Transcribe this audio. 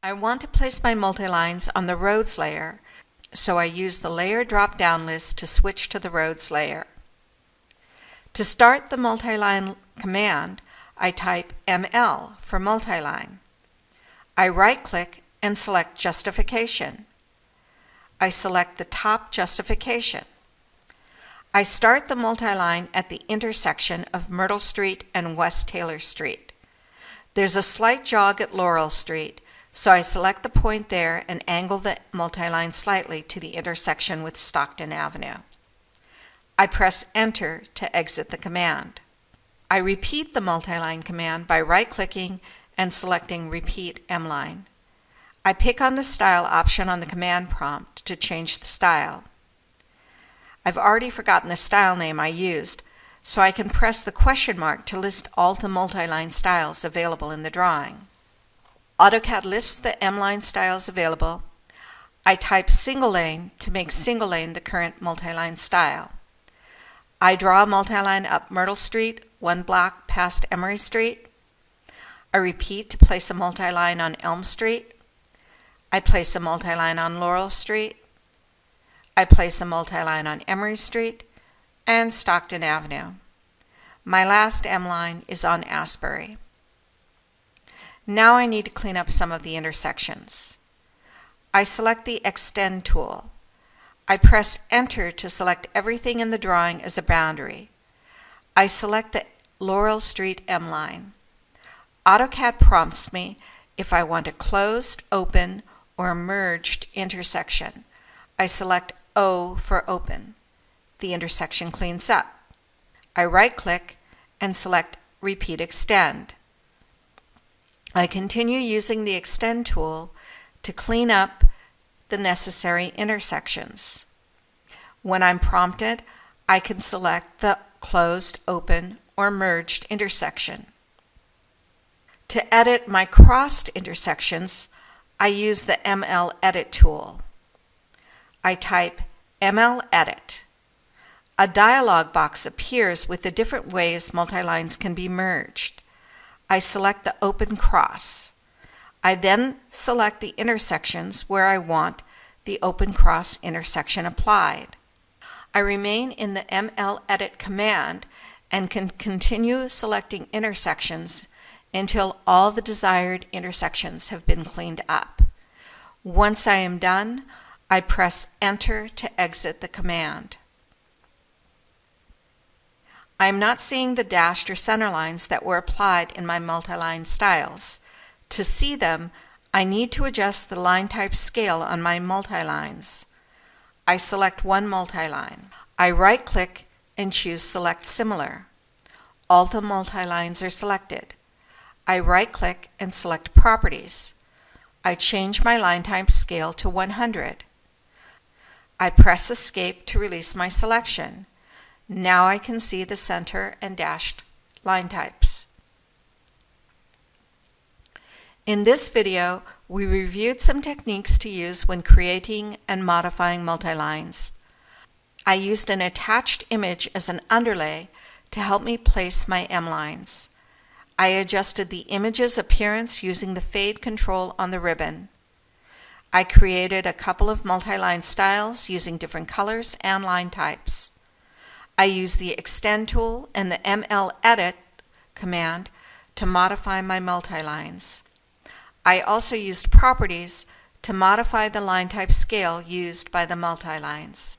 I want to place my multilines on the roads layer, so I use the layer drop-down list to switch to the roads layer. To start the multiline command, I type ML for multiline. I right-click and select Justification. I select the top justification. I start the multiline at the intersection of Myrtle Street and West Taylor Street. There's a slight jog at Laurel Street, so I select the point there and angle the multiline slightly to the intersection with Stockton Avenue. I press Enter to exit the command. I repeat the multiline command by right-clicking and selecting Repeat MLine. I pick on the Style option on the command prompt to change the style. I've already forgotten the style name I used, so I can press the question mark to list all the multiline styles available in the drawing. AutoCAD lists the MLine styles available. I type single lane to make single lane the current multiline style. I draw a multiline up Myrtle Street, one block past Emory Street. I repeat to place a multiline on Elm Street. I place a multiline on Laurel Street. I place a multiline on Emory Street and Stockton Avenue. My last M-line is on Asbury. Now I need to clean up some of the intersections. I select the Extend tool. I press Enter to select everything in the drawing as a boundary. I select the Laurel Street M-line. AutoCAD prompts me if I want a closed, open, or merged intersection. I select O for open. The intersection cleans up. I right-click and select Repeat Extend. I continue using the Extend tool to clean up the necessary intersections. When I'm prompted, I can select the closed, open, or merged intersection. To edit my crossed intersections, I use the ML Edit tool. I type ML Edit. A dialog box appears with the different ways multilines can be merged. I select the Open Cross. I then select the intersections where I want the Open Cross intersection applied. I remain in the ML Edit command and can continue selecting intersections until all the desired intersections have been cleaned up. Once I am done, I press Enter to exit the command. I am not seeing the dashed or center lines that were applied in my multiline styles. To see them, I need to adjust the line type scale on my multilines. I select one multiline. I right-click and choose Select Similar. All the multilines are selected. I right-click and select Properties. I change my line type scale to 100. I press Escape to release my selection. Now I can see the center and dashed line types. In this video, we reviewed some techniques to use when creating and modifying multilines. I used an attached image as an underlay to help me place my M-lines. I adjusted the image's appearance using the fade control on the ribbon. I created a couple of multiline styles using different colors and line types. I used the Extend tool and the ML Edit command to modify my multilines. I also used Properties to modify the line type scale used by the multilines.